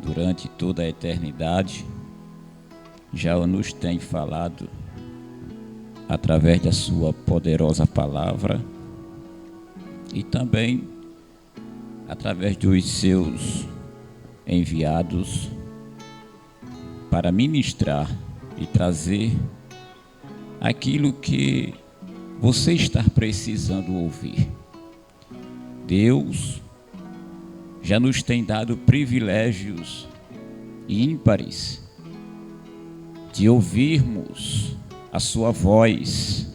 durante toda a eternidade, já nos tem falado através da sua poderosa palavra e também através dos seus enviados para ministrar e trazer aquilo que você está precisando ouvir. Deus já nos tem dado privilégios ímpares de ouvirmos a sua voz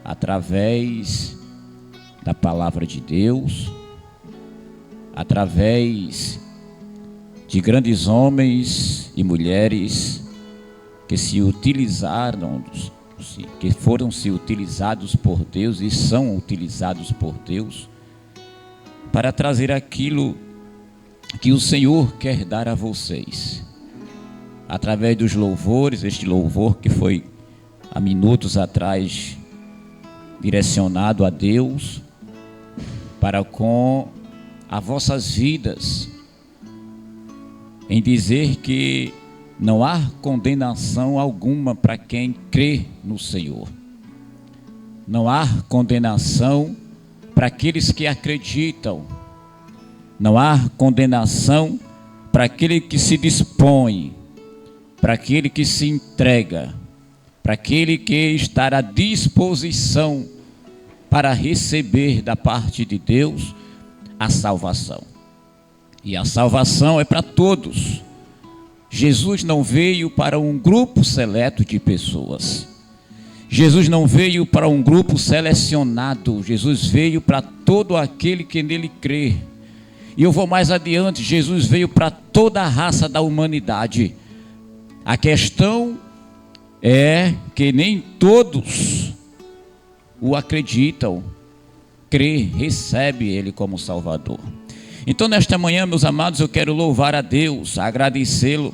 através da palavra de Deus, através de grandes homens e mulheres que se utilizaram, que foram se utilizados por Deus e são utilizados por Deus para trazer aquilo que o Senhor quer dar a vocês. Através dos louvores, este louvor que foi há minutos atrás direcionado a Deus, para com as vossas vidas, em dizer que não há condenação alguma para quem crê no Senhor. Não há condenação para aqueles que acreditam. Não há condenação para aquele que se dispõe, para aquele que se entrega, para aquele que está à disposição para receber da parte de Deus a salvação. E a salvação é para todos. Jesus não veio para um grupo seleto de pessoas. Jesus não veio para um grupo selecionado. Jesus veio para todo aquele que nele crê. E eu vou mais adiante. Jesus veio para toda a raça da humanidade. A questão é que nem todos o acreditam, crê, recebe ele como Salvador. Então nesta manhã, meus amados, eu quero louvar a Deus, agradecê-lo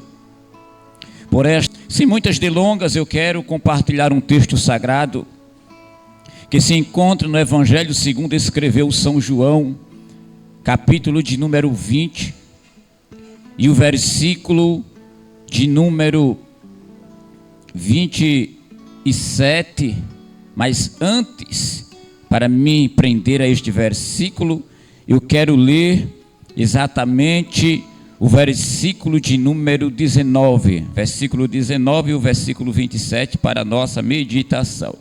por esta. Sem muitas delongas, eu quero compartilhar um texto sagrado que se encontra no Evangelho segundo escreveu São João, capítulo de número 20 e o versículo de número 27. Mas antes, para me prender a este versículo, eu quero ler exatamente o versículo de número 19, versículo 19 e o versículo 27 para a nossa meditação,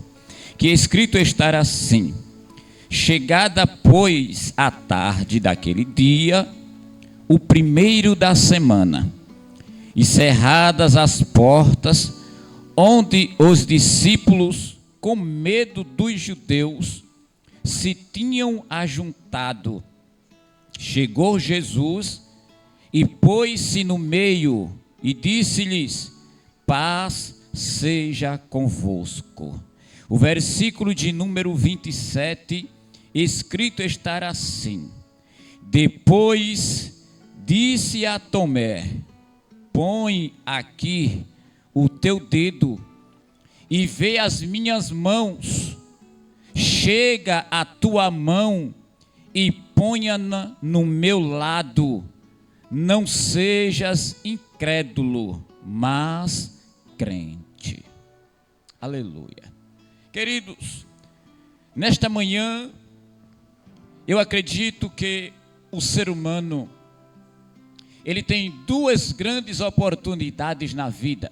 que escrito está assim: chegada, pois, a tarde daquele dia, o primeiro da semana, e cerradas as portas, onde os discípulos, com medo dos judeus, se tinham ajuntado, chegou Jesus e pôs-se no meio e disse-lhes: paz seja convosco. O versículo de número 27, escrito está assim: depois disse a Tomé: põe aqui o teu dedo e vê as minhas mãos, chega a tua mão e ponha-na no meu lado, não sejas incrédulo, mas crente. Aleluia. Queridos, nesta manhã, eu acredito que o ser humano, ele tem duas grandes oportunidades na vida.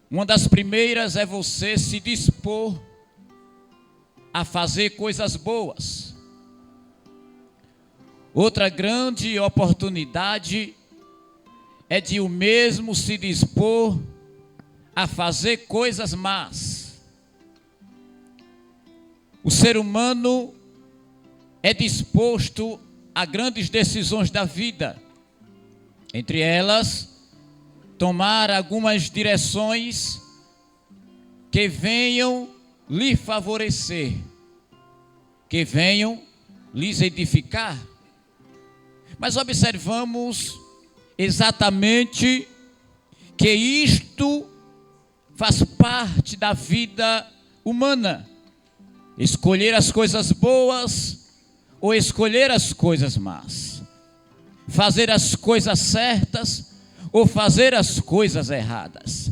Uma das primeiras é você se dispor a fazer coisas boas. Outra grande oportunidade é de o mesmo se dispor a fazer coisas más. O ser humano é disposto a grandes decisões da vida, entre elas, tomar algumas direções que venham lhe favorecer, que venham lhes edificar. Mas observamos exatamente que isto faz parte da vida humana. Escolher as coisas boas ou escolher as coisas más. fazer as coisas certas ou fazer as coisas erradas.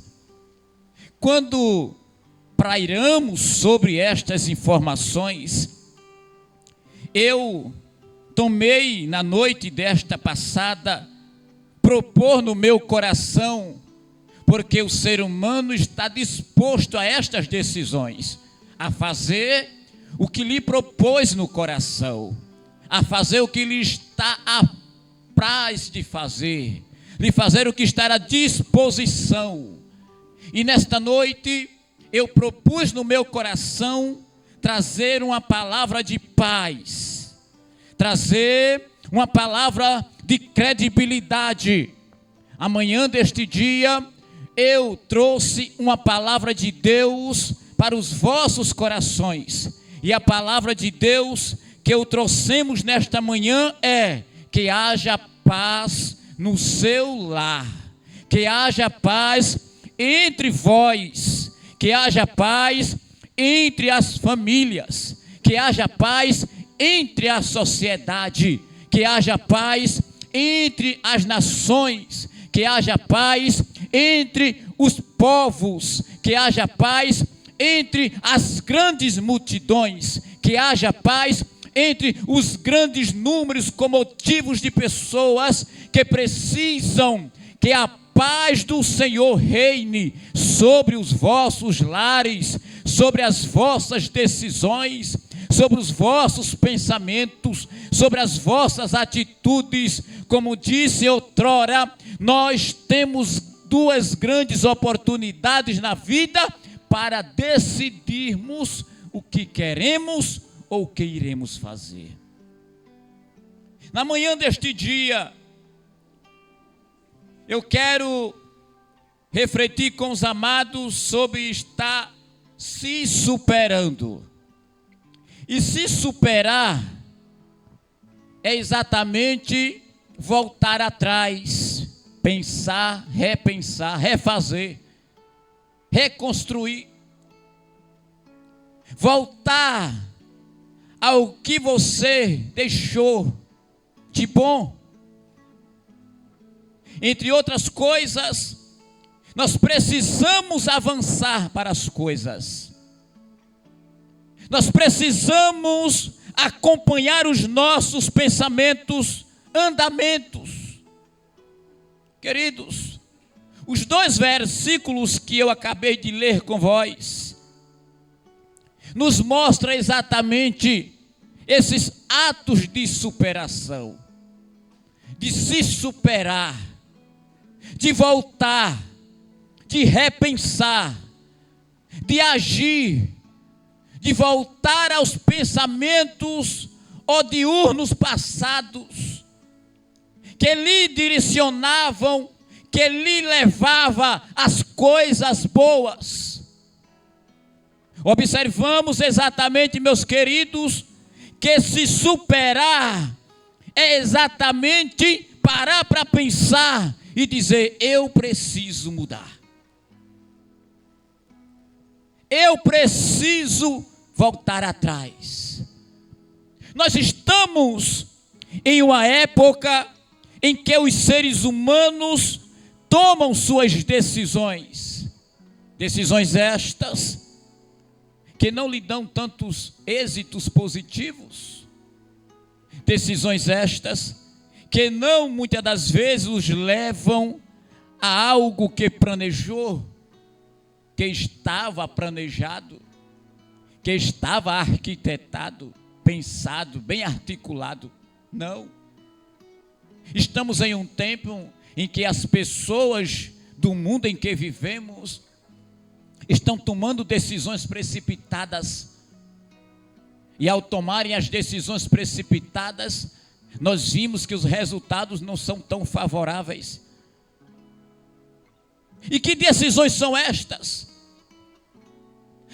Quando pairamos sobre estas informações, eu tomei na noite desta passada propor no meu coração, porque o ser humano está disposto a estas decisões, a fazer o que lhe propôs no coração, a fazer o que lhe está apraz de fazer, lhe fazer o que está à disposição. E nesta noite eu propus no meu coração trazer uma palavra de paz, trazer uma palavra de credibilidade. Amanhã deste dia eu trouxe uma palavra de Deus para os vossos corações. E a palavra de Deus que eu trouxemos nesta manhã é que haja paz no seu lar, que haja paz entre vós, que haja paz entre as famílias, que haja paz entre a sociedade, que haja paz entre as nações, que haja paz entre os povos, que haja paz entre as grandes multidões, que haja paz entre os grandes números comotivos de pessoas que precisam que a paz do Senhor reine sobre os vossos lares, sobre as vossas decisões, sobre os vossos pensamentos, sobre as vossas atitudes. Como disse outrora, nós temos duas grandes oportunidades na vida para decidirmos o que queremos ou o que iremos fazer. Na manhã deste dia, eu quero refletir com os amados sobre estar se superando. E se superar é exatamente voltar atrás, pensar, repensar, refazer, reconstruir, voltar ao que você deixou de bom. Entre outras coisas, nós precisamos avançar para as coisas. Nós precisamos acompanhar os nossos pensamentos, andamentos. Queridos, os dois versículos que eu acabei de ler com vós nos mostram exatamente esses atos de superação, de se superar, de voltar, de repensar, de agir, de voltar aos pensamentos odiurnos passados, que lhe direcionavam, que lhe levava às coisas boas. Observamos exatamente, meus queridos, que se superar é exatamente parar para pensar e dizer: eu preciso mudar. Eu preciso voltar atrás. Nós estamos em uma época em que os seres humanos tomam suas decisões. Decisões estas que não lhe dão tantos êxitos positivos. Decisões estas que não muitas das vezes os levam a algo que planejou, que estava planejado, que estava arquitetado, pensado, bem articulado. Não. Estamos em um tempo em que as pessoas do mundo em que vivemos estão tomando decisões precipitadas. E ao tomarem as decisões precipitadas, nós vimos que os resultados não são tão favoráveis. E que decisões são estas?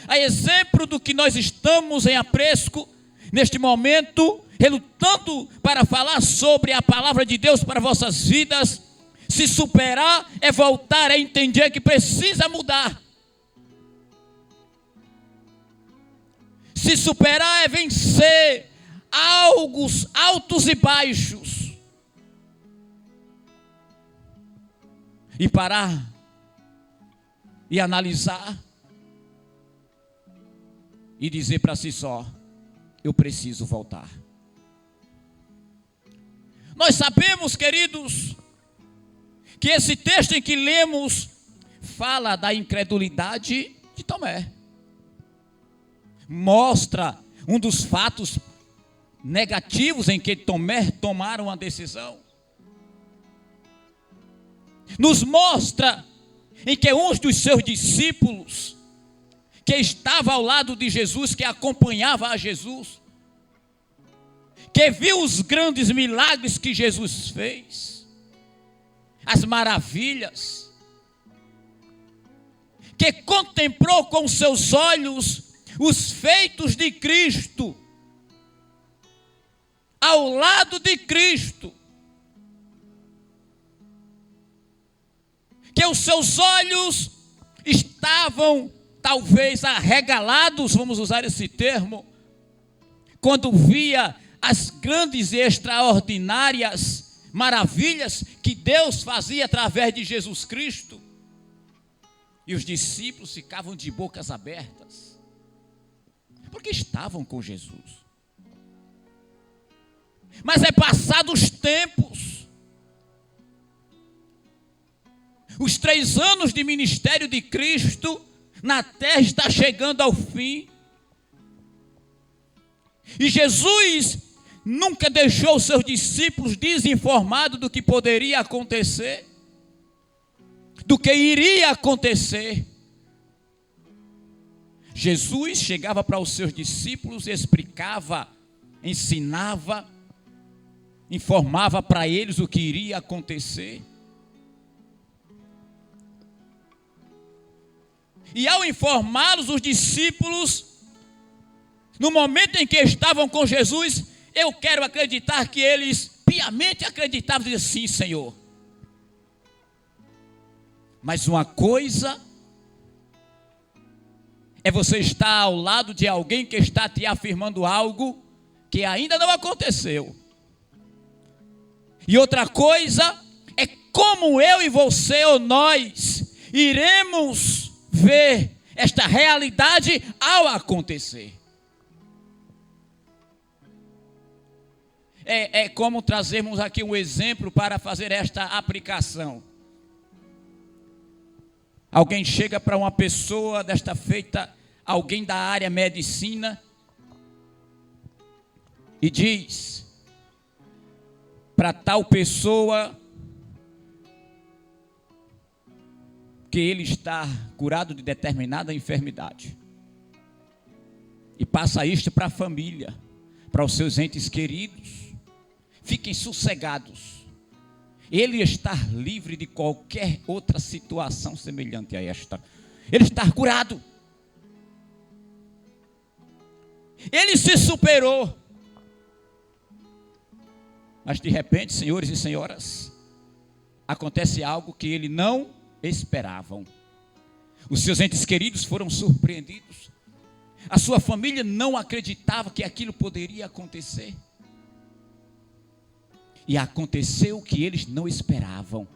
A exemplo do que nós estamos em Apresco, neste momento, relutando para falar sobre a palavra de Deus para vossas vidas. Se superar é voltar a entender que precisa mudar. Se superar é vencer altos e baixos. e parar e analisar e dizer para si só: eu preciso voltar. Nós sabemos, queridos, que esse texto em que lemos fala da incredulidade de Tomé. Mostra um dos fatos negativos em que Tomé tomaram uma decisão. Nos mostra em que um dos seus discípulos, que estava ao lado de Jesus, que acompanhava a Jesus, que viu os grandes milagres que Jesus fez, as maravilhas, que contemplou com seus olhos os feitos de Cristo, ao lado de Cristo, que os seus olhos estavam talvez arregalados, vamos usar esse termo, quando via as grandes e extraordinárias maravilhas que Deus fazia através de Jesus Cristo. E os discípulos ficavam de bocas abertas, porque estavam com Jesus. Mas é passados os tempos, os 3 anos de ministério de Cristo na terra está chegando ao fim. E Jesus nunca deixou seus discípulos desinformados do que poderia acontecer, do que iria acontecer. Jesus chegava para os seus discípulos, explicava, ensinava, informava para eles o que iria acontecer. E ao informá-los, os discípulos, no momento em que estavam com Jesus, eu quero acreditar que eles piamente acreditavam e diziam: sim, Senhor. Mas uma coisa é você estar ao lado de alguém que está te afirmando algo que ainda não aconteceu. E outra coisa é como eu e você ou nós iremos ver esta realidade ao acontecer. É como trazermos aqui um exemplo para fazer esta aplicação. Alguém chega para uma pessoa desta feita, alguém da área medicina, e diz para tal pessoa que ele está curado de determinada enfermidade. E passa isto para a família, para os seus entes queridos. Fiquem sossegados. Ele está livre de qualquer outra situação semelhante a esta. Ele está curado. Ele se superou. Mas de repente, senhores e senhoras, acontece algo que ele não esperavam. Os seus entes queridos foram surpreendidos. A sua família não acreditava que aquilo poderia acontecer. E aconteceu o que eles não esperavam.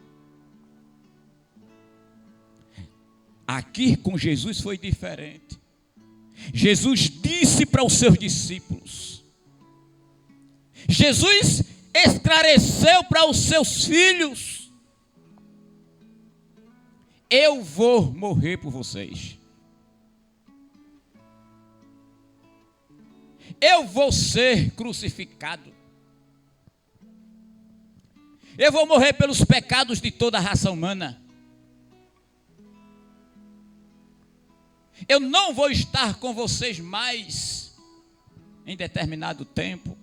Aqui com Jesus foi diferente. Jesus disse para os seus discípulos. Jesus esclareceu para os seus filhos: eu vou morrer por vocês. Eu vou ser crucificado. Eu vou morrer pelos pecados de toda a raça humana. Eu não vou estar com vocês mais em determinado tempo,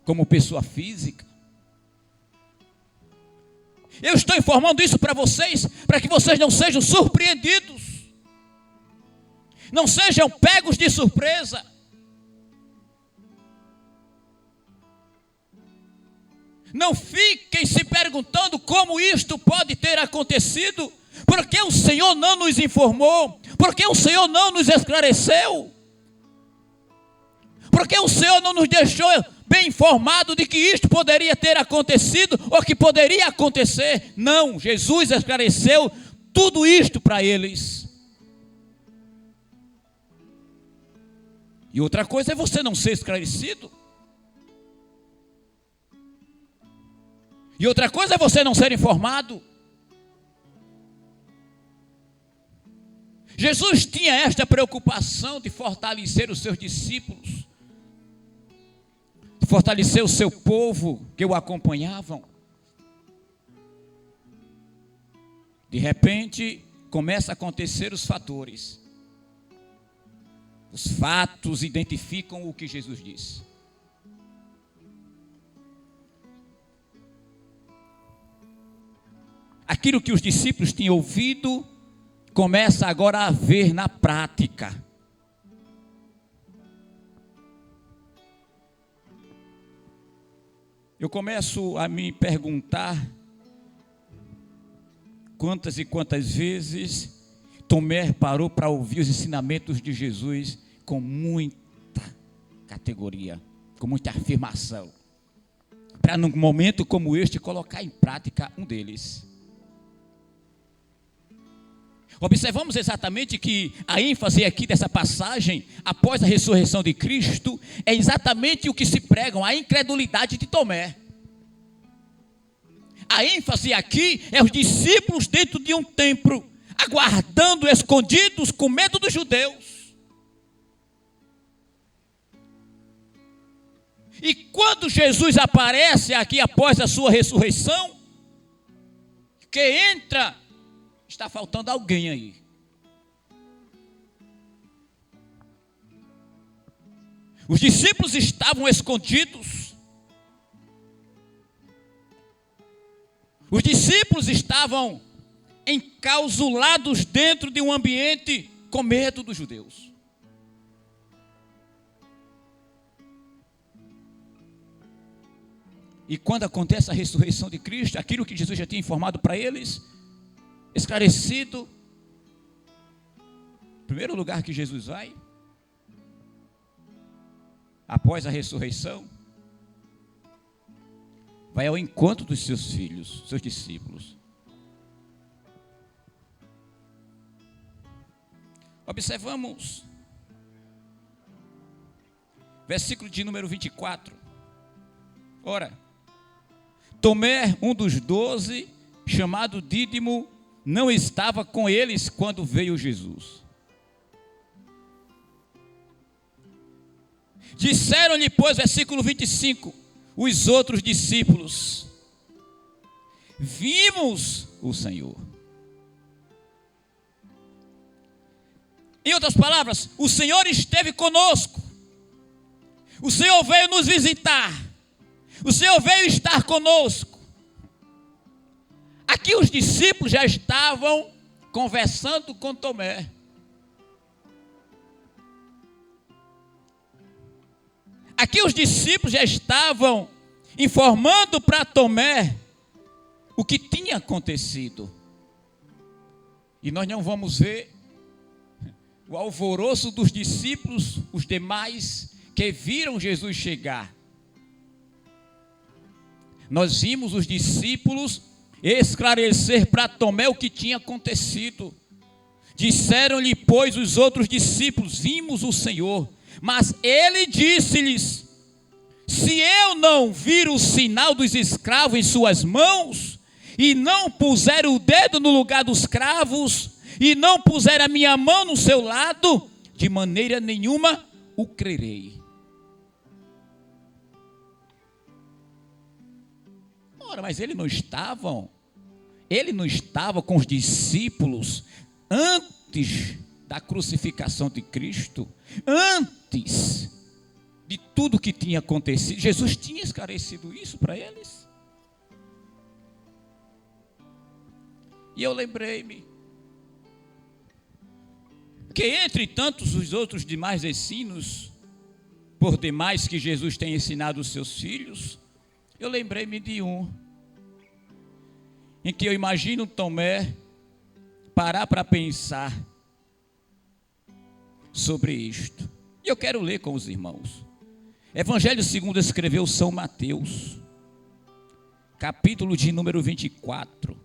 como pessoa física. Eu estou informando isso para vocês, para que vocês não sejam surpreendidos, não sejam pegos de surpresa. Não fiquem se perguntando como isto pode ter acontecido, porque o Senhor não nos informou, porque o Senhor não nos esclareceu, porque o Senhor não nos deixou bem informado de que isto poderia ter acontecido ou que poderia acontecer. Não, Jesus esclareceu tudo isto para eles. E outra coisa é você não ser esclarecido. E outra coisa é você não ser informado. Jesus tinha esta preocupação de fortalecer os seus discípulos, de fortalecer o seu povo que o acompanhavam. De repente, começa a acontecer os fatores. Os fatos identificam o que Jesus disse. Aquilo que os discípulos tinham ouvido, começa agora a ver na prática. Eu começo a me perguntar quantas e quantas vezes Tomé parou para ouvir os ensinamentos de Jesus com muita categoria, com muita afirmação, para num momento como este colocar em prática um deles. Observamos exatamente que a ênfase aqui dessa passagem, após a ressurreição de Cristo, é exatamente o que se pregam, a incredulidade de Tomé. A ênfase aqui é os discípulos dentro de um templo, aguardando escondidos com medo dos judeus. E quando Jesus aparece aqui após a sua ressurreição, que entra, está faltando alguém aí. Os discípulos estavam escondidos. Os discípulos estavam enclausulados dentro de um ambiente com medo dos judeus. E quando acontece a ressurreição de Cristo, aquilo que Jesus já tinha informado para eles, esclarecido, o primeiro lugar que Jesus vai, após a ressurreição, vai ao encontro dos seus filhos, seus discípulos. Observamos, versículo de número 24. Ora, Tomé, um dos 12, chamado Dídimo, não estava com eles quando veio Jesus. Disseram-lhe, pois, versículo 25, os outros discípulos: vimos o Senhor. Em outras palavras, o Senhor esteve conosco. O Senhor veio nos visitar. O Senhor veio estar conosco. Aqui os discípulos já estavam conversando com Tomé. Aqui os discípulos já estavam informando para Tomé o que tinha acontecido. E nós não vamos ver o alvoroço dos discípulos, os demais que viram Jesus chegar. Nós vimos os discípulos esclarecer para Tomé o que tinha acontecido. Disseram-lhe, pois, os outros discípulos: vimos o Senhor. Mas ele disse-lhes: se eu não vir o sinal dos escravos em suas mãos, e não puser o dedo no lugar dos cravos, e não puser a minha mão no seu lado, de maneira nenhuma o crerei. Ora, mas ele não estava com os discípulos antes da crucificação de Cristo, antes de tudo que tinha acontecido. Jesus tinha esclarecido isso para eles. E eu lembrei-me que entre tantos os outros demais ensinos, por demais que Jesus tem ensinado os seus filhos, eu lembrei-me de um, em que eu imagino Tomé parar para pensar sobre isto. E eu quero ler com os irmãos. Evangelho segundo escreveu São Mateus, capítulo de número 24,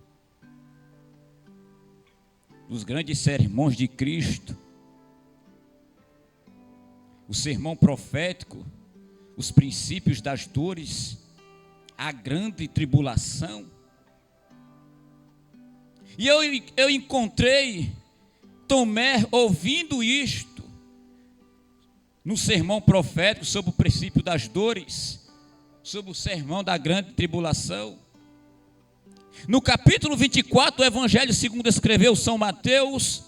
dos grandes sermões de Cristo, o sermão profético, os princípios das dores, a grande tribulação. E eu encontrei Tomé ouvindo isto, no sermão profético sobre o princípio das dores, sobre o sermão da grande tribulação. No capítulo 24 do Evangelho segundo escreveu São Mateus,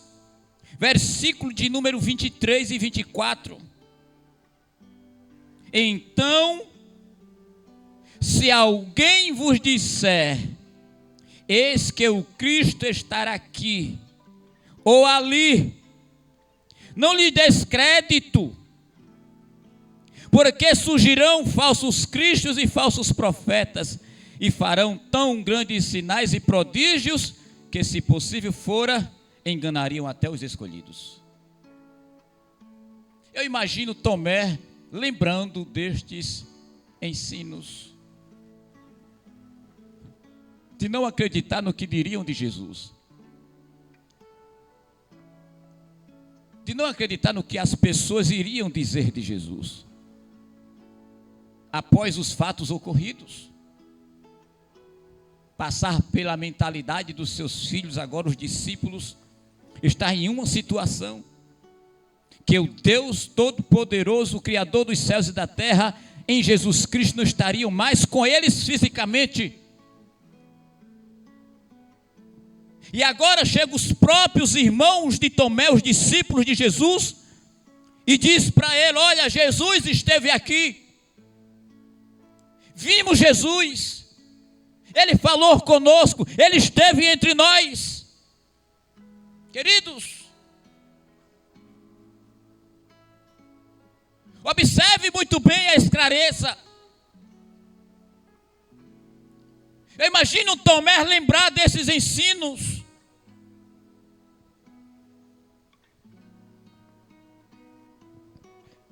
versículo de número 23 e 24. Então, se alguém vos disser, eis que o Cristo estará aqui, ou ali, não lhe des crédito, porque surgirão falsos cristos e falsos profetas, e farão tão grandes sinais e prodígios, que se possível fora, enganariam até os escolhidos. Eu imagino Tomé lembrando destes ensinos, de não acreditar no que diriam de Jesus, de não acreditar no que as pessoas iriam dizer de Jesus, após os fatos ocorridos, passar pela mentalidade dos seus filhos, agora os discípulos, estar em uma situação, que o Deus Todo-Poderoso, o Criador dos céus e da terra, em Jesus Cristo não estariam mais com eles fisicamente. E agora chegam os próprios irmãos de Tomé, os discípulos de Jesus, e diz para ele: olha, Jesus esteve aqui, vimos Jesus, Ele falou conosco, Ele esteve entre nós. Queridos, observe muito bem a esclareça. Eu imagino Tomé lembrar desses ensinos.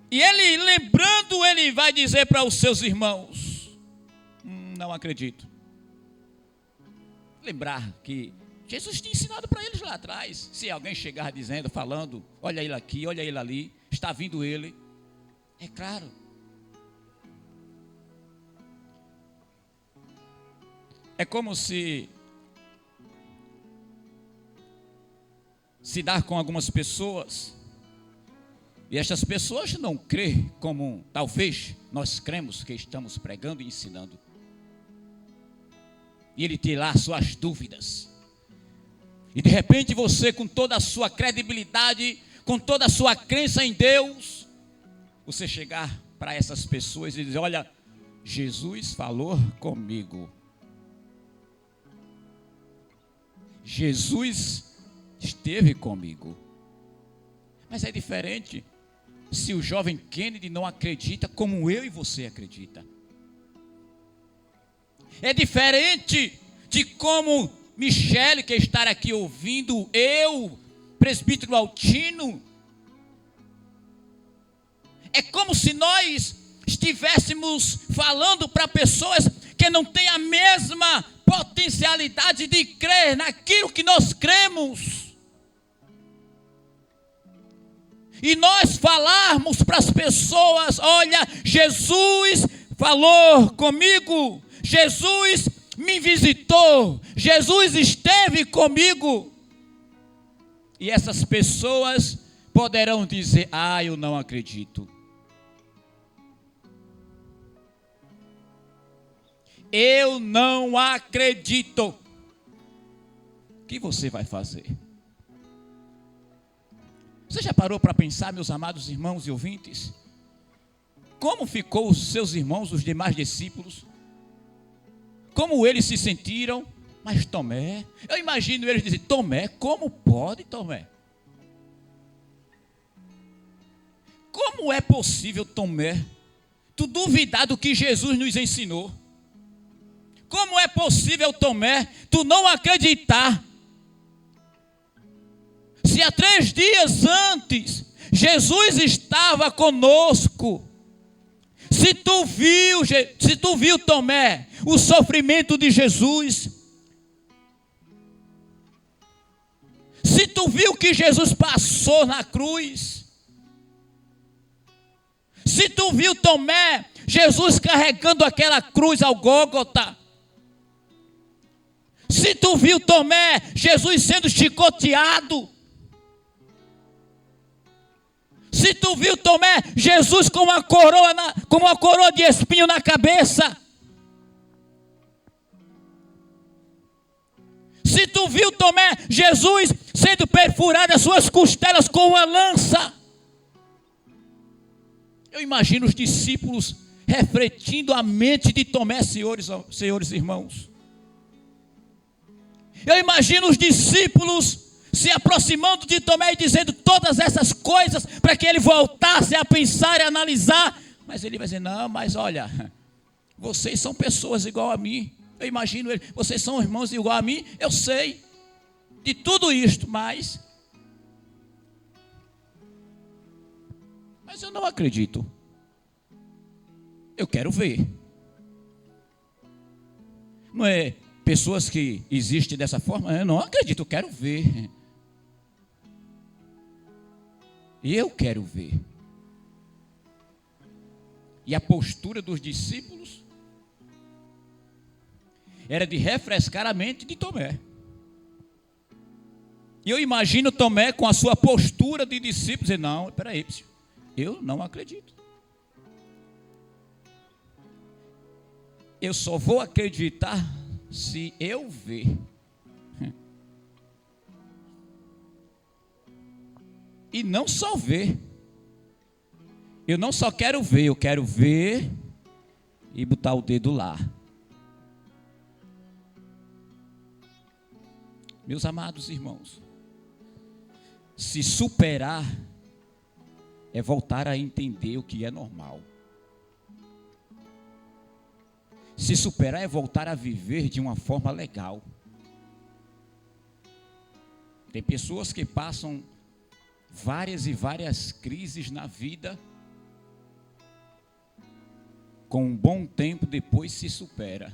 E ele lembrando, ele vai dizer para os seus irmãos: não acredito. Lembrar que Jesus tinha ensinado para eles lá atrás. Se alguém chegar dizendo, falando, olha ele aqui, olha ele ali, está vindo ele. É claro. É como se dar com algumas pessoas, e estas pessoas não crêem como talvez nós cremos que estamos pregando e ensinando. E ele tem lá suas dúvidas. E de repente você, com toda a sua credibilidade, com toda a sua crença em Deus, você chegar para essas pessoas e dizer: olha, Jesus falou comigo. Jesus esteve comigo. Mas é diferente se o jovem Kennedy não acredita como eu e você acredita. É diferente de como Michele, que está aqui ouvindo, eu, presbítero Altino. É como se nós estivéssemos falando para pessoas que não têm a mesma potencialidade de crer naquilo que nós cremos. E nós falarmos para as pessoas: olha, Jesus falou comigo, Jesus me visitou, Jesus esteve comigo. E essas pessoas poderão dizer: ah, eu não acredito. Eu não acredito. O que você vai fazer? Você já parou para pensar, meus amados irmãos e ouvintes, como ficou os seus irmãos, os demais discípulos? Como eles se sentiram? Mas Tomé, eu imagino eles dizendo: Tomé, como pode, Tomé? Como é possível, Tomé, tu duvidar do que Jesus nos ensinou? Como é possível, Tomé, tu não acreditar? Se há 3 dias antes Jesus estava conosco, se Se tu viu, Tomé, o sofrimento de Jesus, se tu viu que Jesus passou na cruz, se tu viu, Tomé, Jesus carregando aquela cruz ao Gólgota, se tu viu, Tomé, Jesus sendo chicoteado, se tu viu, Tomé, Jesus com uma coroa de espinho na cabeça, se tu viu, Tomé, Jesus sendo perfurado as suas costelas com uma lança, eu imagino os discípulos refletindo a mente de Tomé, senhores irmãos. Eu imagino os discípulos se aproximando de Tomé e dizendo todas essas coisas para que ele voltasse a pensar e analisar. Mas ele vai dizer, não, mas olha, vocês são pessoas igual a mim. Eu imagino ele, vocês são irmãos igual a mim, eu sei de tudo isto, mas eu não acredito. Eu quero ver. Não é pessoas que existem dessa forma? Eu não acredito, eu quero ver. Eu quero ver. E a postura dos discípulos era de refrescar a mente de Tomé. E eu imagino Tomé com a sua postura de discípulo, dizer, não, espera aí, eu não acredito. Eu só vou acreditar se eu ver. E não só ver. Eu não só quero ver, eu quero ver e botar o dedo lá. Meus amados irmãos, se superar é voltar a entender o que é normal. Se superar é voltar a viver de uma forma legal. Tem pessoas que passam várias e várias crises na vida, com um bom tempo depois se supera.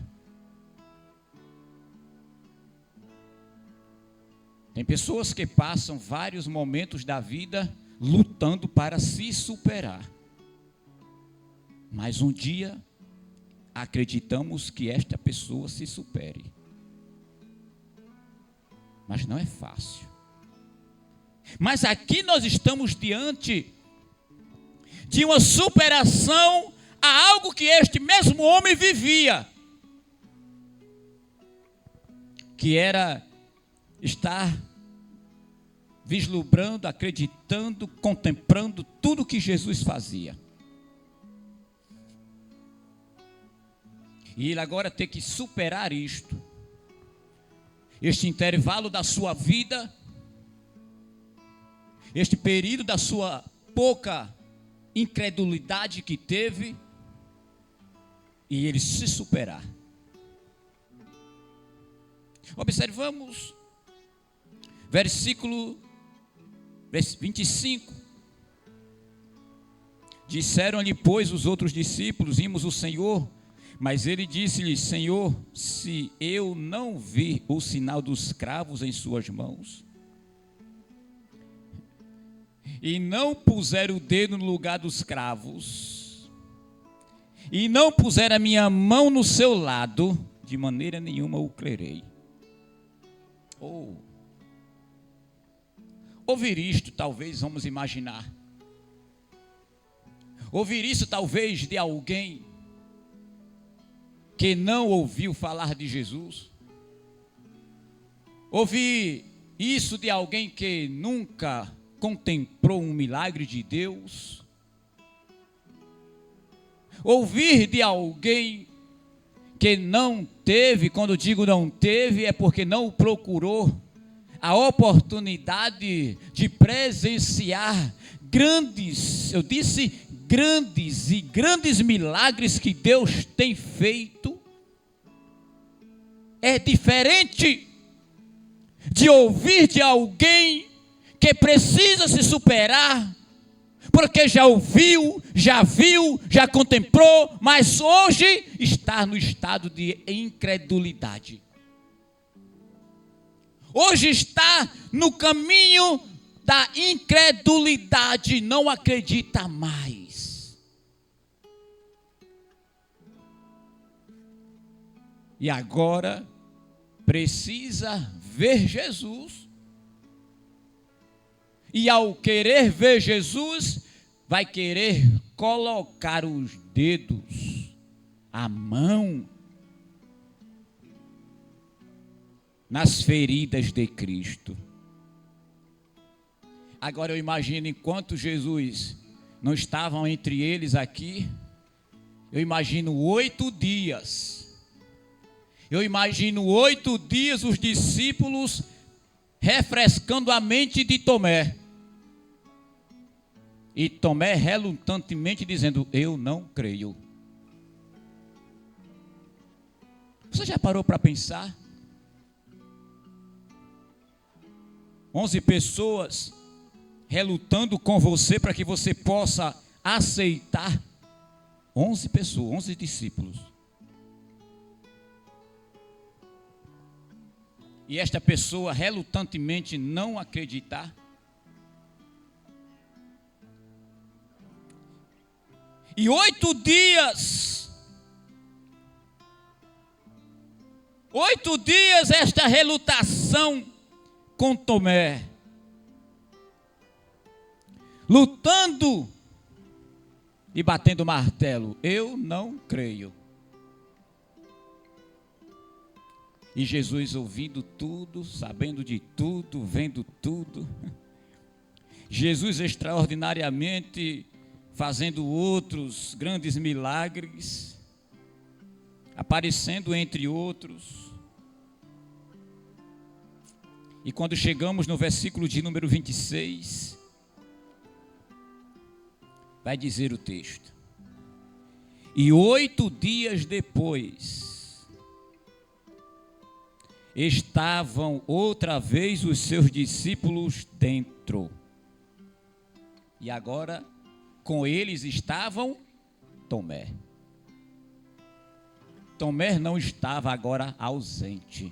Tem pessoas que passam vários momentos da vida lutando para se superar. Mas um dia acreditamos que esta pessoa se supere. Mas não é fácil. Mas aqui nós estamos diante de uma superação a algo que este mesmo homem vivia, que era estar vislumbrando, acreditando, contemplando tudo que Jesus fazia. E ele agora tem que superar isto. Este intervalo da sua vida, este período da sua pouca incredulidade que teve, e ele se superar. Observamos versículo 25. Disseram-lhe, pois, os outros discípulos, vimos o Senhor. Mas ele disse-lhe, Senhor, se eu não vir o sinal dos cravos em suas mãos, e não puser o dedo no lugar dos cravos, e não puser a minha mão no seu lado, de maneira nenhuma o crerei. Ouvir isto, talvez, vamos imaginar. Ouvir isso, talvez, de alguém que não ouviu falar de Jesus. Ouvir isso de alguém que nunca contemplou um milagre de Deus. Ouvir de alguém que não teve, quando digo não teve, é porque não procurou a oportunidade de presenciar grandes, eu disse grandes e grandes milagres que Deus tem feito. É diferente de ouvir de alguém que precisa se superar, porque já ouviu, já viu, já contemplou, mas hoje está no estado de incredulidade. Hoje está no caminho da incredulidade, não acredita mais. E agora precisa ver Jesus. E ao querer ver Jesus, vai querer colocar os dedos, a mão, nas feridas de Cristo. Agora eu imagino, enquanto Jesus não estava entre eles aqui, eu imagino 8 dias. Eu imagino 8 dias os discípulos refrescando a mente de Tomé. E Tomé relutantemente dizendo: eu não creio. Você já parou para pensar? 11 pessoas relutando com você para que você possa aceitar. 11 pessoas, 11 discípulos. E esta pessoa relutantemente não acreditar. E 8 dias, 8 dias esta relutação com Tomé, lutando e batendo martelo: eu não creio. E Jesus ouvindo tudo, sabendo de tudo, vendo tudo. Jesus extraordinariamente fazendo outros grandes milagres, aparecendo entre outros. E quando chegamos no versículo de número 26, vai dizer o texto: e 8 dias depois, estavam outra vez os seus discípulos dentro. E agora com eles estavam Tomé. Tomé não estava agora ausente.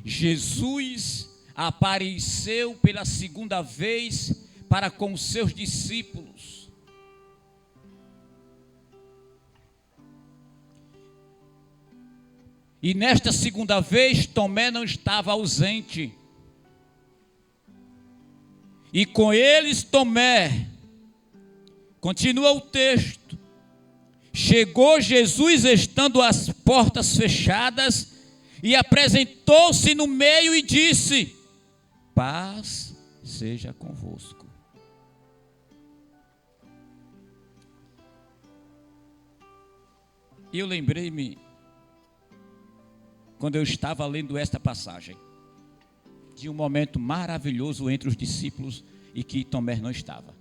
Jesus apareceu pela segunda vez para com os seus discípulos. E nesta segunda vez, Tomé não estava ausente. E com eles, Tomé, continua o texto, chegou Jesus estando as portas fechadas e apresentou-se no meio e disse: paz seja convosco. E eu lembrei-me, quando eu estava lendo esta passagem, de um momento maravilhoso entre os discípulos e que Tomé não estava.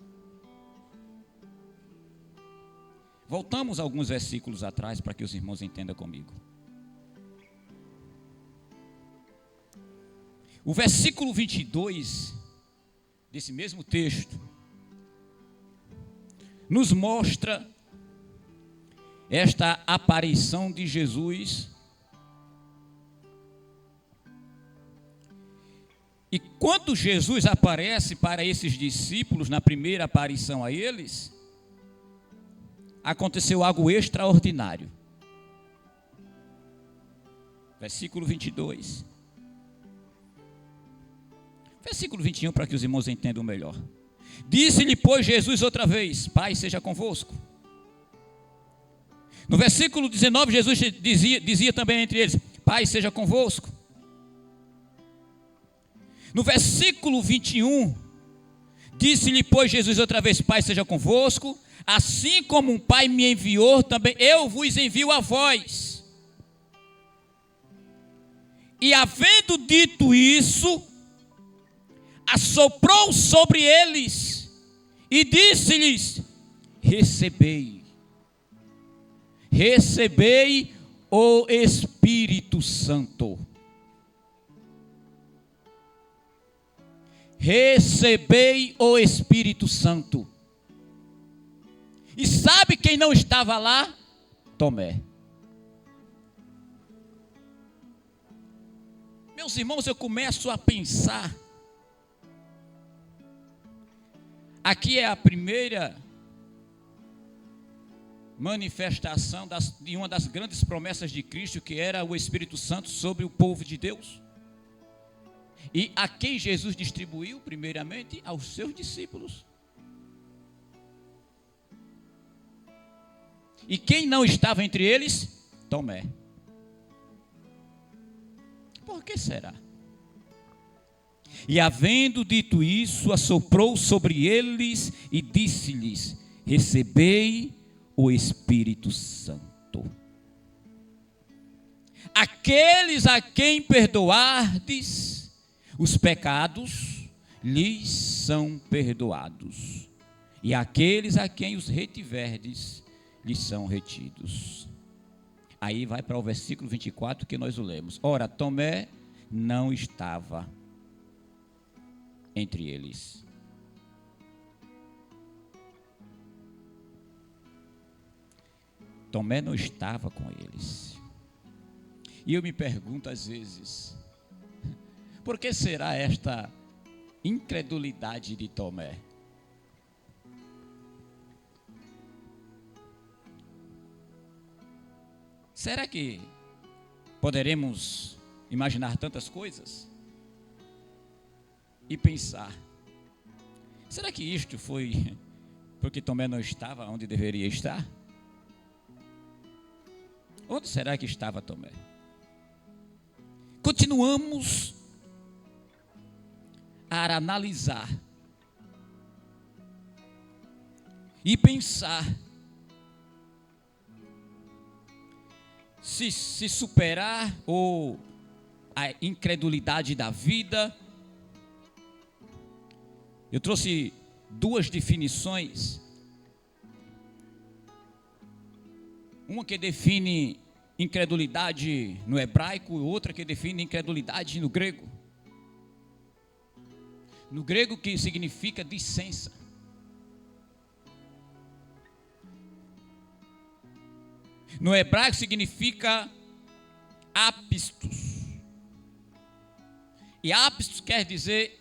Voltamos alguns versículos atrás para que os irmãos entendam comigo. O versículo 22 desse mesmo texto nos mostra esta aparição de Jesus. E quando Jesus aparece para esses discípulos, na primeira aparição a eles, aconteceu algo extraordinário. Versículo 22. Versículo 21, para que os irmãos entendam melhor. Disse-lhe, pois, Jesus outra vez: paz seja convosco. No versículo 19, Jesus dizia também entre eles: paz seja convosco. No versículo 21, disse-lhe, pois, Jesus outra vez: paz seja convosco. Assim como um pai me enviou, também eu vos envio a vós. E havendo dito isso, assoprou sobre eles e disse-lhes: recebei o Espírito Santo. Recebei o Espírito Santo. E sabe quem não estava lá? Tomé. Meus irmãos, eu começo a pensar. Aqui é a primeira manifestação de uma das grandes promessas de Cristo, que era o Espírito Santo sobre o povo de Deus. E a quem Jesus distribuiu, primeiramente, aos seus discípulos. E quem não estava entre eles? Tomé. Por que será? E havendo dito isso, assoprou sobre eles e disse-lhes: recebei o Espírito Santo. Aqueles a quem perdoardes os pecados, lhes são perdoados. E aqueles a quem os retiverdes, lhes são retidos. Aí vai para o versículo 24 que nós o lemos. Ora, Tomé não estava entre eles. Tomé não estava com eles. E eu me pergunto às vezes, por que será esta incredulidade de Tomé? Será que poderemos imaginar tantas coisas e pensar, será que isto foi porque Tomé não estava onde deveria estar? Onde será que estava Tomé? Continuamos a analisar e pensar se superar ou a incredulidade da vida. Eu trouxe duas definições. Uma que define incredulidade no hebraico e outra que define incredulidade no grego. No grego, que significa dissensa. No hebraico significa apistos. E apistos quer dizer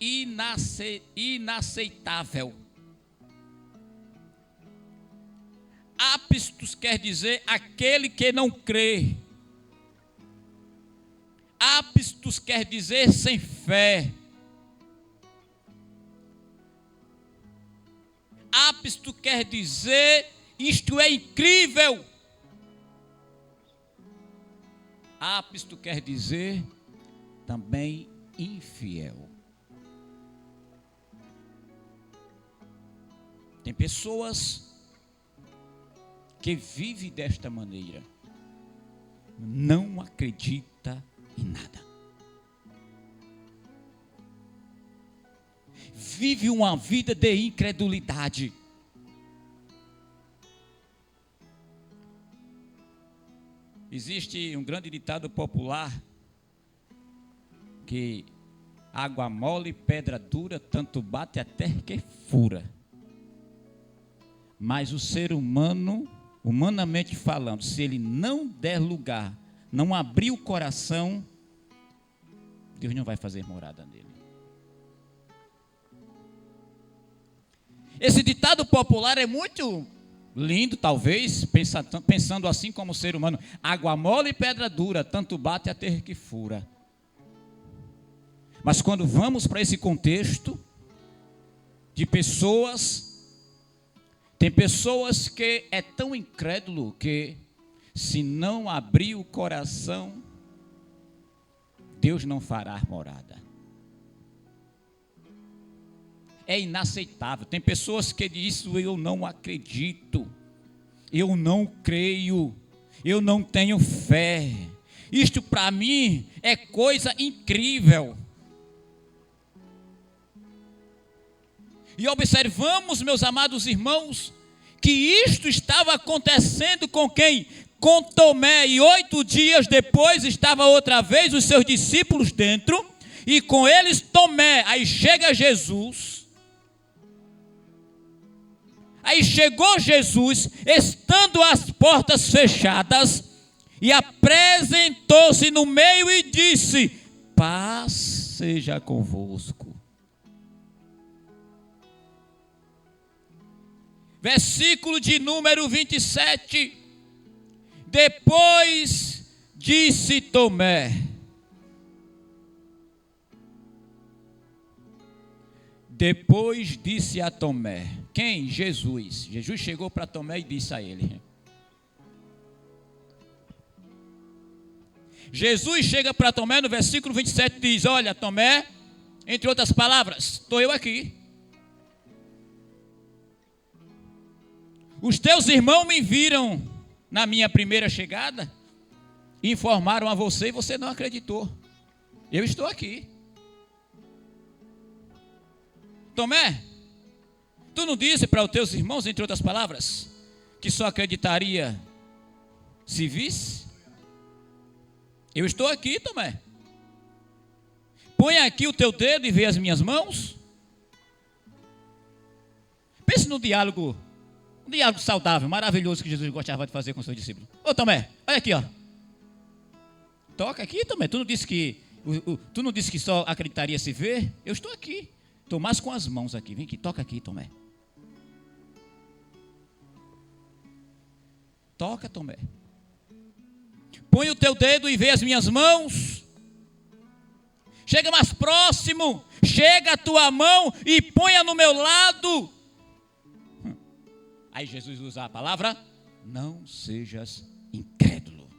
inaceitável. Apistos quer dizer aquele que não crê. Apistos quer dizer sem fé. Apisto quer dizer isto é incrível. Apisto quer dizer também infiel. Tem pessoas que vivem desta maneira, não acredita em nada. Vive uma vida de incredulidade. Existe um grande ditado popular que água mole, pedra dura, tanto bate até que fura. Mas o ser humano, humanamente falando, se ele não der lugar, não abrir o coração, Deus não vai fazer morada nele. Esse ditado popular é muito lindo, talvez, pensando assim como ser humano. Água mole e pedra dura, tanto bate até que fura. Mas quando vamos para esse contexto de pessoas, tem pessoas que é tão incrédulo que se não abrir o coração, Deus não fará morada. É inaceitável. Tem pessoas que dizem: eu não acredito, eu não creio, eu não tenho fé. Isto para mim é coisa incrível. E observamos, meus amados irmãos, que isto estava acontecendo com quem? Com Tomé. E 8 dias depois estava outra vez os seus discípulos dentro, e com eles Tomé. Aí chega Jesus. Aí chegou Jesus, estando as portas fechadas, e apresentou-se no meio e disse: paz seja convosco. Versículo de número 27. Depois disse Tomé. Depois disse a Tomé. Quem? Jesus. Jesus chegou para Tomé e disse a ele. Jesus chega para Tomé no versículo 27 e diz: olha, Tomé, entre outras palavras, estou eu aqui. Os teus irmãos me viram na minha primeira chegada, informaram a você e você não acreditou. Eu estou aqui. Tomé, tu não disse para os teus irmãos, entre outras palavras, que só acreditaria se visse? Eu estou aqui, Tomé. Põe aqui o teu dedo e vê as minhas mãos. Pense no diálogo, um diálogo saudável, maravilhoso que Jesus gostava de fazer com seus discípulos. Ô Tomé, olha aqui, ó. Toca aqui, Tomé. Tu não disse que só acreditaria se ver? Eu estou aqui. Estou mais com as mãos aqui. Vem aqui, toca aqui, Tomé. Toca, Tomé. Põe o teu dedo e vê as minhas mãos. Chega mais próximo. Chega a tua mão e ponha no meu lado. Aí Jesus usa a palavra: não sejas incrédulo.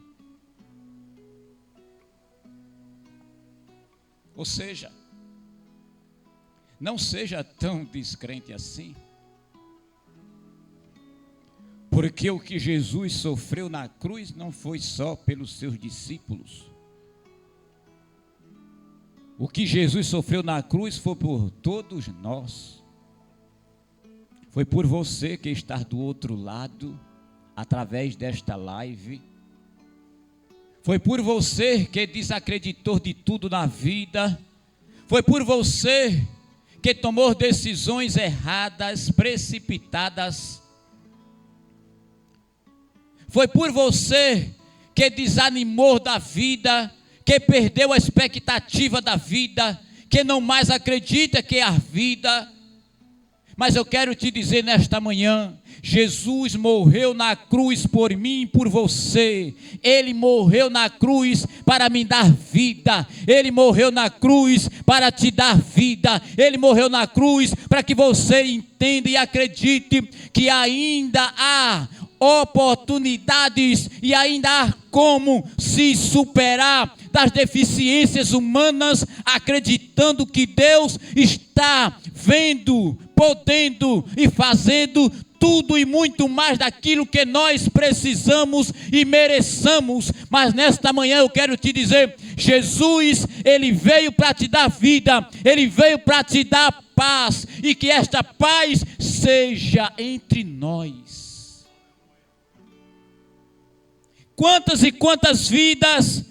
Ou seja, não seja tão descrente assim. Porque o que Jesus sofreu na cruz não foi só pelos seus discípulos. O que Jesus sofreu na cruz foi por todos nós. Foi por você que está do outro lado, através desta live. Foi por você que desacreditou de tudo na vida. Foi por você que tomou decisões erradas, precipitadas. Foi por você que desanimou da vida, que perdeu a expectativa da vida, que não mais acredita que é a vida. Mas eu quero te dizer nesta manhã, Jesus morreu na cruz por mim e por você. Ele morreu na cruz para me dar vida. Ele morreu na cruz para te dar vida. Ele morreu na cruz para que você entenda e acredite que ainda há oportunidades e ainda há como se superar das deficiências humanas, acreditando que Deus está vendo, podendo e fazendo tudo e muito mais daquilo que nós precisamos e mereçamos. Mas nesta manhã eu quero te dizer, Jesus, Ele veio para te dar vida, Ele veio para te dar paz, e que esta paz seja entre nós. Quantas e quantas vidas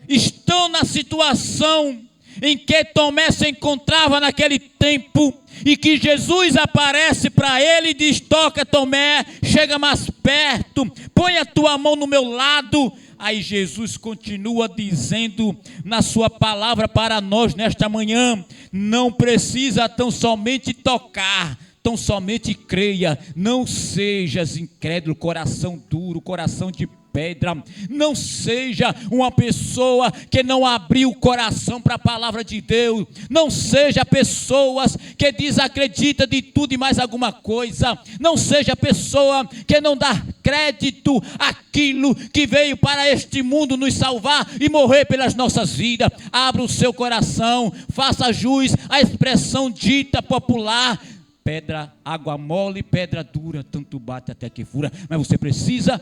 estão na situação em que Tomé se encontrava naquele tempo, e que Jesus aparece para ele e diz: toca, Tomé, chega mais perto, põe a tua mão no meu lado. Aí Jesus continua dizendo na sua palavra para nós nesta manhã: não precisa tão somente tocar, tão somente creia. Não sejas incrédulo, coração duro, coração de pedra. Não seja uma pessoa que não abriu o coração para a palavra de Deus. Não seja pessoas que desacredita de tudo e mais alguma coisa. Não seja pessoa que não dá crédito àquilo que veio para este mundo nos salvar e morrer pelas nossas vidas. Abra o seu coração, faça jus à expressão dita popular: pedra, água mole, pedra dura, tanto bate até que fura. Mas você precisa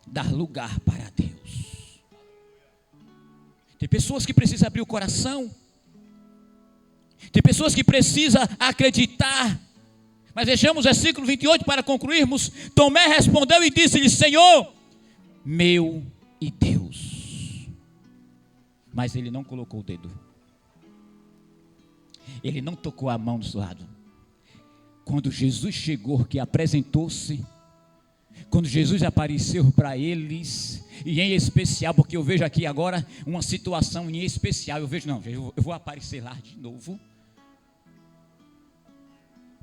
dar lugar para Deus. Tem pessoas que precisam abrir o coração. Tem pessoas que precisam acreditar. Mas vejamos o versículo 28 para concluirmos. Tomé respondeu e disse-lhe: Senhor, meu e Deus. Mas ele não colocou o dedo. Ele não tocou a mão do seu lado. quando Jesus chegou, que apresentou-se, quando Jesus apareceu para eles, e em especial, porque eu vejo aqui agora uma situação em especial, eu vou aparecer lá de novo,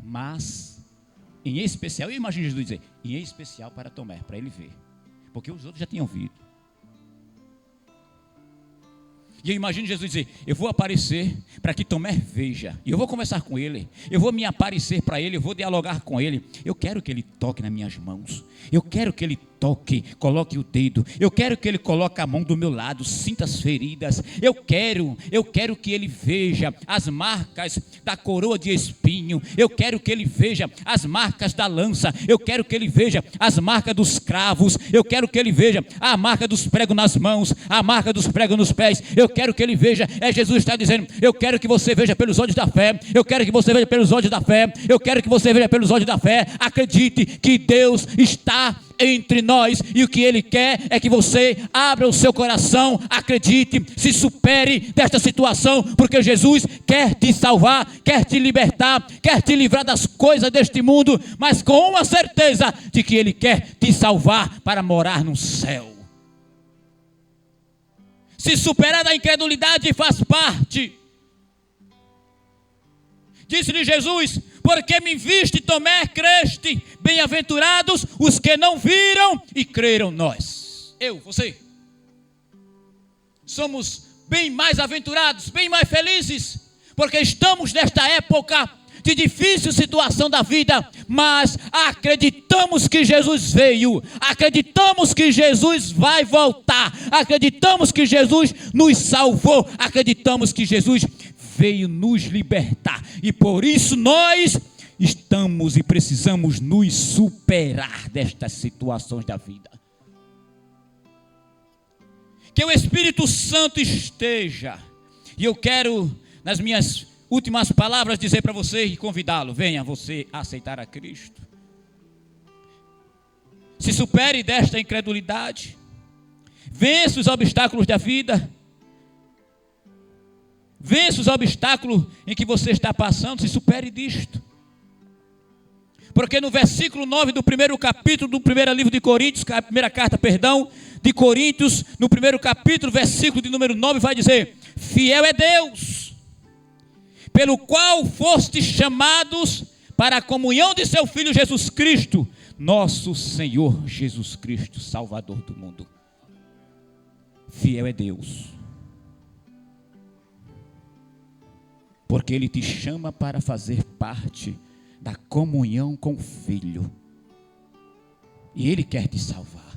mas em especial, eu imagino Jesus dizer, em especial para Tomé, para ele ver, porque os outros já tinham visto. E eu imagino Jesus dizer, eu vou aparecer para que Tomé veja, e eu vou conversar com ele, eu vou me aparecer para ele, eu vou dialogar com ele, eu quero que ele toque nas minhas mãos, eu quero que ele toque, coloque o dedo, eu quero que ele coloque a mão do meu lado, sinta as feridas, eu quero que ele veja as marcas da coroa de espinho, eu quero que ele veja as marcas da lança, eu quero que ele veja as marcas dos cravos, eu quero que ele veja a marca dos pregos nas mãos, a marca dos pregos nos pés, eu quero que ele veja, Jesus está dizendo, eu quero que você veja pelos olhos da fé, eu quero que você veja pelos olhos da fé, eu quero que você veja pelos olhos da fé, acredite que Deus está entre nós, e o que Ele quer é que você abra o seu coração, acredite, se supere desta situação, porque Jesus quer te salvar, quer te libertar, quer te livrar das coisas deste mundo, mas com uma certeza de que Ele quer te salvar para morar no céu. Se superar da incredulidade faz parte. Disse-lhe Jesus, porque me viste, Tomé, creste, bem-aventurados os que não viram e creram nós. Você, somos bem mais aventurados, bem mais felizes, porque estamos nesta época de difícil situação da vida, mas acreditamos que Jesus veio, acreditamos que Jesus vai voltar, acreditamos que Jesus nos salvou, acreditamos que Jesus veio nos libertar, e por isso nós estamos e precisamos nos superar destas situações da vida. Que o Espírito Santo esteja, e eu quero, nas minhas últimas palavras, dizer para você e convidá-lo, venha você aceitar a Cristo, se supere desta incredulidade, vença os obstáculos da vida, vença os obstáculos em que você está passando, se supere disto. Porque no versículo 9 do primeiro capítulo do primeiro livro de Coríntios, a primeira carta, de Coríntios, no primeiro capítulo, versículo de número 9, vai dizer, fiel é Deus, pelo qual fostes chamados para a comunhão de seu Filho Jesus Cristo, nosso Senhor Jesus Cristo, Salvador do mundo. Fiel é Deus, porque Ele te chama para fazer parte da comunhão com o Filho, e Ele quer te salvar.